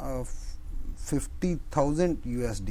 50,000 USD,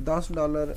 $10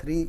3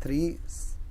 3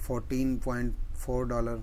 $14.4।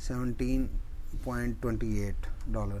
$17.28।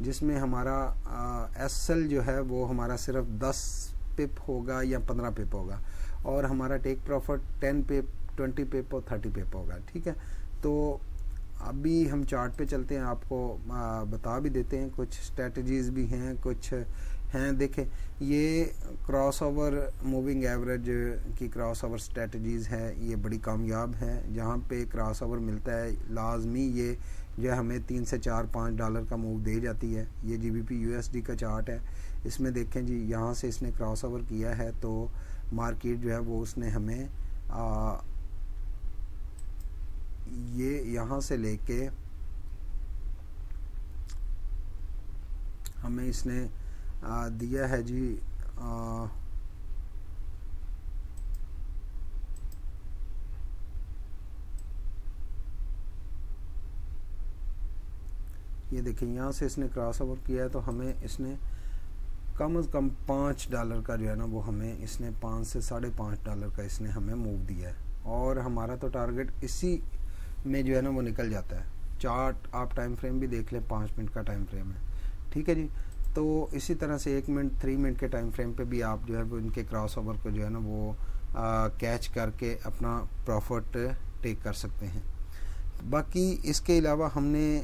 جس میں ہمارا ایس ایل جو ہے وہ ہمارا صرف 10 پپ ہوگا یا 15 پپ ہوگا، اور ہمارا ٹیک پروفٹ 10 پپ 20 پپ اور 30 پپ ہوگا. ٹھیک ہے، تو ابھی ہم چارٹ پہ چلتے ہیں، آپ کو بتا بھی دیتے ہیں، کچھ اسٹریٹجیز بھی ہیں، کچھ ہیں. دیکھیں یہ کراس اوور موونگ ایوریج کی کراس اوور اسٹریٹجیز ہے، یہ بڑی کامیاب ہے. جہاں پہ کراس اوور ملتا ہے لازمی یہ جو ہے ہمیں 3 سے 4-5 ڈالر کا موو دے جاتی ہے. یہ G B P U S D کا چارٹ ہے، اس میں دیکھیں جی یہاں سے اس نے کراس اوور کیا ہے تو مارکیٹ جو ہے وہ اس نے ہمیں یہ یہاں سے لے کے ہمیں اس نے دیا ہے جی یہ دیکھیں یہاں سے اس نے کراس اوور کیا ہے تو ہمیں اس نے کم از کم $5 کا جو ہے نا وہ ہمیں اس نے 5 سے $5.5 کا اس نے ہمیں موو دیا ہے، اور ہمارا تو ٹارگٹ اسی میں جو ہے نا وہ نکل جاتا ہے. چارٹ آپ ٹائم فریم بھی دیکھ لیں، 5 منٹ کا ٹائم فریم ہے. ٹھیک ہے جی، تو اسی طرح سے 1 منٹ 3 منٹ کے ٹائم فریم پہ بھی آپ جو ہے وہ ان کے کراس اوور کو جو ہے نا وہ کیچ کر کے اپنا پروفٹ ٹیک کر سکتے ہیں. باقی اس کے علاوہ ہم نے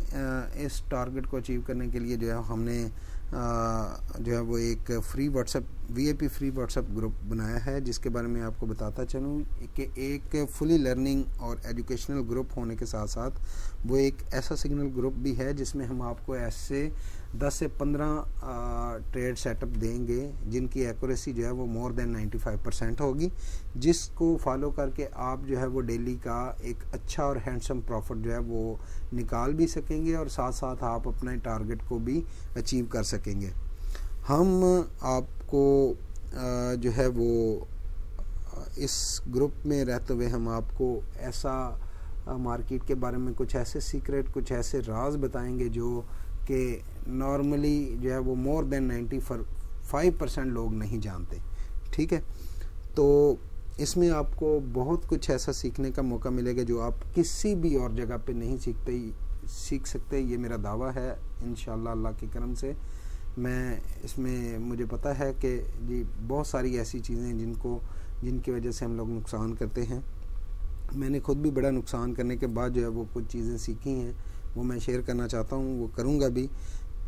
اس ٹارگٹ کو اچیو کرنے کے لیے جو ہے ہم نے جو ہے وہ ایک فری واٹس ایپ وی اے پی فری واٹس ایپ گروپ بنایا ہے، جس کے بارے میں آپ کو بتاتا چلوں کہ ایک فلی لرننگ اور ایجوکیشنل گروپ ہونے کے ساتھ ساتھ وہ ایک ایسا سگنل گروپ بھی ہے جس میں ہم آپ کو ایسے 10 سے 15 ٹریڈ سیٹ اپ دیں گے جن کی ایکوریسی جو ہے وہ مور دین 95% ہوگی، جس کو فالو کر کے آپ جو ہے وہ ڈیلی کا ایک اچھا اور ہینڈسم پروفٹ جو ہے وہ نکال بھی سکیں گے، اور ساتھ ساتھ آپ اپنے ٹارگٹ کو بھی اچیو کر سکیں گے. ہم آپ کو جو ہے وہ اس گروپ میں رہتے ہوئے ہم آپ کو ایسا مارکیٹ کے بارے میں کچھ ایسے سیکرٹ، کچھ ایسے راز بتائیں گے جو کہ نارملی جو ہے وہ مور دین 95% لوگ نہیں جانتے. ٹھیک ہے، تو اس میں آپ کو بہت کچھ ایسا سیکھنے کا موقع ملے گا جو آپ کسی بھی اور جگہ پہ نہیں سیکھ سکتے. یہ میرا دعویٰ ہے انشاءاللہ اللہ کے کرم سے. میں اس میں مجھے پتہ ہے کہ جی بہت ساری ایسی چیزیں جن کی وجہ سے ہم لوگ نقصان کرتے ہیں. میں نے خود بھی بڑا نقصان کرنے کے بعد جو ہے وہ کچھ چیزیں سیکھی ہیں، وہ میں شیئر کرنا چاہتا ہوں، وہ کروں گا بھی،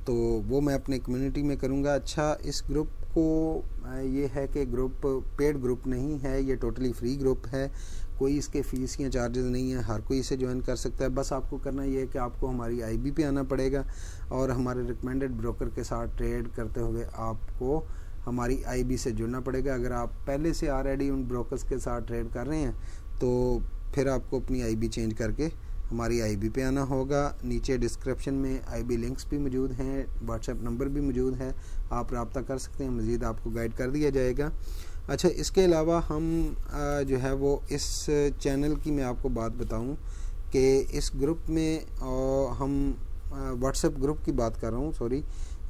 تو وہ میں اپنے کمیونٹی میں کروں گا. اچھا، اس گروپ کو یہ ہے کہ گروپ پیڈ گروپ نہیں ہے، یہ ٹوٹلی فری گروپ ہے، کوئی اس کے فیس یا چارجز نہیں ہے، ہر کوئی اسے جوائن کر سکتا ہے. بس آپ کو کرنا یہ ہے کہ آپ کو ہماری آئی بی پہ آنا پڑے گا، اور ہمارے ریکمینڈڈ بروکر کے ساتھ ٹریڈ کرتے ہوئے آپ کو ہماری آئی بی سے جڑنا پڑے گا. اگر آپ پہلے سے آلریڈی ان بروکرز کے ساتھ ٹریڈ کر رہے ہیں تو پھر آپ کو اپنی آئی بی چینج کر کے ہماری آئی بی پہ آنا ہوگا. نیچے ڈسکرپشن میں آئی بی لنکس بھی موجود ہیں، واٹس ایپ نمبر بھی موجود ہے، آپ رابطہ کر سکتے ہیں، مزید آپ کو گائیڈ کر دیا جائے گا. اچھا، اس کے علاوہ ہم جو ہے وہ اس چینل کی میں آپ کو بات بتاؤں کہ اس گروپ میں ہم واٹس ایپ گروپ کی بات کر رہا ہوں، سوری.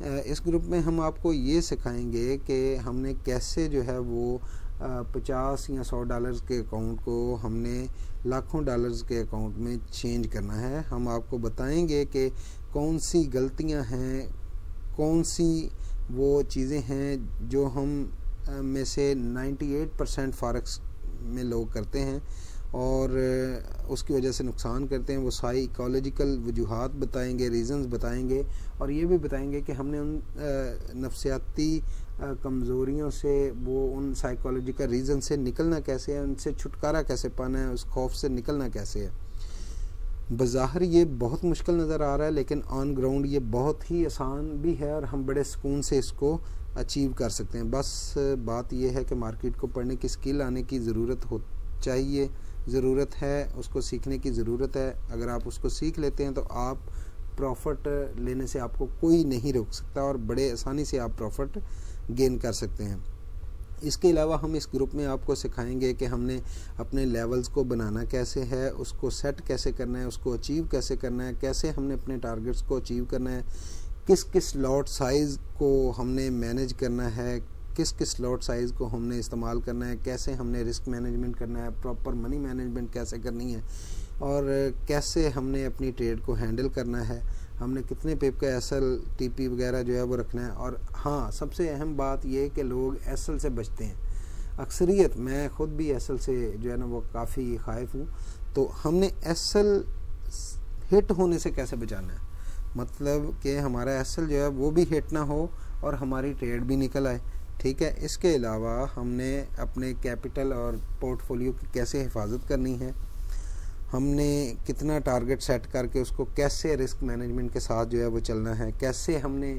اس گروپ میں ہم آپ کو یہ سکھائیں گے کہ ہم نے کیسے جو ہے وہ $50 یا $100 کے اکاؤنٹ کو ہم نے لاکھوں ڈالرز کے اکاؤنٹ میں چینج کرنا ہے. ہم آپ کو بتائیں گے کہ کون سی غلطیاں ہیں، کون سی وہ چیزیں ہیں جو ہم میں سے 98% فارکس میں لوگ کرتے ہیں اور اس کی وجہ سے نقصان کرتے ہیں. وہ سائیکالوجیکل وجوہات بتائیں گے، ریزنز بتائیں گے، اور یہ بھی بتائیں گے کہ ہم نے ان نفسیاتی کمزوریوں سے، وہ ان سائیکالوجیکل ریزن سے نکلنا کیسے ہے، ان سے چھٹکارا کیسے پانا ہے، اس خوف سے نکلنا کیسے ہے. بظاہر یہ بہت مشکل نظر آ رہا ہے، لیکن آن گراؤنڈ یہ بہت ہی آسان بھی ہے، اور ہم بڑے سکون سے اس کو اچیو کر سکتے ہیں. بس بات یہ ہے کہ مارکیٹ کو پڑھنے کی سکل آنے کی ضرورت ہے، اس کو سیکھنے کی ضرورت ہے. اگر آپ اس کو سیکھ لیتے ہیں تو آپ پروفٹ لینے سے آپ کو کوئی نہیں روک سکتا، اور بڑے آسانی سے آپ پروفٹ گین کر سکتے ہیں. اس کے علاوہ ہم اس گروپ میں آپ کو سکھائیں گے کہ ہم نے اپنے لیولز کو بنانا کیسے ہے، اس کو سیٹ کیسے کرنا ہے، اس کو اچیو کیسے کرنا ہے، کیسے ہم نے اپنے ٹارگٹس کو اچیو کرنا ہے، کس کس لاٹ سائز کو ہم نے مینیج کرنا ہے، کس کس لاٹ سائز کو ہم نے استعمال کرنا ہے، کیسے ہم نے رسک مینجمنٹ کرنا ہے، پراپر منی مینجمنٹ کیسے کرنی ہے، اور کیسے ہم نے اپنی ٹریڈ کو ہینڈل کرنا ہے. ہم نے کتنے پپ کا ایس ایل ٹی پی وغیرہ جو ہے وہ رکھنا ہے. اور ہاں سب سے اہم بات یہ کہ لوگ ایس ایل سے بچتے ہیں. اکثریت, میں خود بھی ایس ایل سے جو ہے نا وہ کافی خائف ہوں. تو ہم نے ایس ایل ہٹ ہونے سے کیسے بچانا ہے, مطلب کہ ہمارا ایس ایل جو ہے وہ بھی ہٹ نہ ہو اور ہماری ٹریڈ بھی نکل آئے. ٹھیک ہے. اس کے علاوہ ہم نے اپنے کیپٹل اور پورٹ فولیو کی کیسے حفاظت کرنی ہے, ہم نے کتنا ٹارگٹ سیٹ کر کے اس کو کیسے رسک مینجمنٹ کے ساتھ جو ہے وہ چلنا ہے, کیسے ہم نے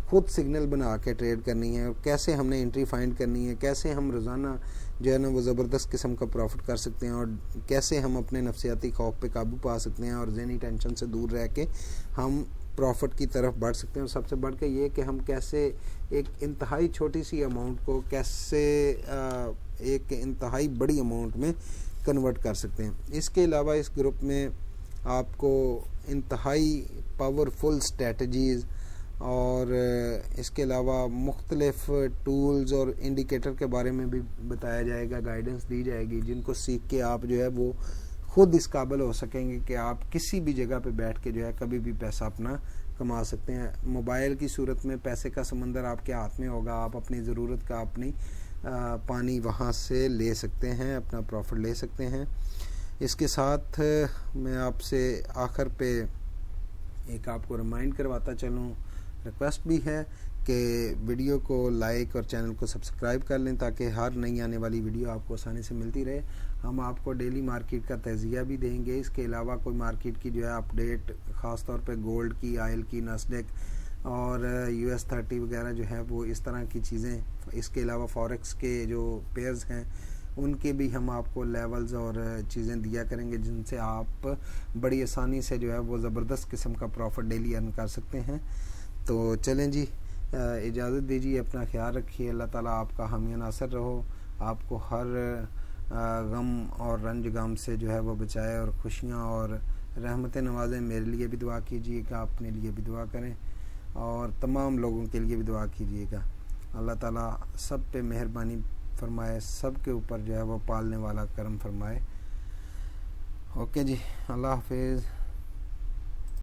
خود سگنل بنا کے ٹریڈ کرنی ہے, اور کیسے ہم نے انٹری فائنڈ کرنی ہے, کیسے ہم روزانہ جو ہے نا وہ زبردست قسم کا پروفٹ کر سکتے ہیں, اور کیسے ہم اپنے نفسیاتی خوف پہ قابو پا سکتے ہیں اور ذہنی ٹینشن سے دور رہ کے ہم پروفٹ کی طرف بڑھ سکتے ہیں. اور سب سے بڑھ کے یہ کہ ہم کیسے ایک انتہائی چھوٹی سی اماؤنٹ کو کیسے ایک انتہائی بڑی اماؤنٹ میں کنورٹ کر سکتے ہیں. اس کے علاوہ اس گروپ میں آپ کو انتہائی پاورفل اسٹریٹجیز اور اس کے علاوہ مختلف ٹولز اور انڈیکیٹر کے بارے میں بھی بتایا جائے گا, گائیڈنس دی جائے گی, جن کو سیکھ کے آپ جو ہے وہ خود اس قابل ہو سکیں گے کہ آپ کسی بھی جگہ پہ بیٹھ کے جو ہے کبھی بھی پیسہ اپنا کما سکتے ہیں. موبائل کی صورت میں پیسے کا سمندر آپ کے ہاتھ میں ہوگا, آپ اپنی ضرورت کا اپنی پانی وہاں سے لے سکتے ہیں, اپنا پروفٹ لے سکتے ہیں. اس کے ساتھ میں آپ سے آخر پہ ایک آپ کو ریمائنڈ کرواتا چلوں, ریکویسٹ بھی ہے کہ ویڈیو کو لائک اور چینل کو سبسکرائب کر لیں تاکہ ہر نئی آنے والی ویڈیو آپ کو آسانی سے ملتی رہے. ہم آپ کو ڈیلی مارکیٹ کا تجزیہ بھی دیں گے. اس کے علاوہ کوئی مارکیٹ کی جو ہے اپڈیٹ, خاص طور پہ گولڈ کی, آئل کی, ناسڈیک اور US 30 وغیرہ جو ہے وہ اس طرح کی چیزیں. اس کے علاوہ فوریکس کے جو پیئرز ہیں ان کے بھی ہم آپ کو لیولز اور چیزیں دیا کریں گے جن سے آپ بڑی آسانی سے جو ہے وہ زبردست قسم کا پروفٹ ڈیلی ارن کر سکتے ہیں. تو چلیں جی, اجازت دیجیے, اپنا خیال رکھیے. اللہ تعالیٰ آپ کا حامی ناصر رہو, آپ کو ہر غم اور رنج غم سے جو ہے وہ بچائے اور خوشیاں اور رحمتیں نوازیں. میرے لیے بھی دعا کیجیے گا, اپنے لیے بھی دعا کریں اور تمام لوگوں کے لیے بھی دعا کیجیے گا. اللہ تعالیٰ سب پہ مہربانی فرمائے, سب کے اوپر جو ہے وہ پالنے والا کرم فرمائے. اوکے جی, اللہ حافظ.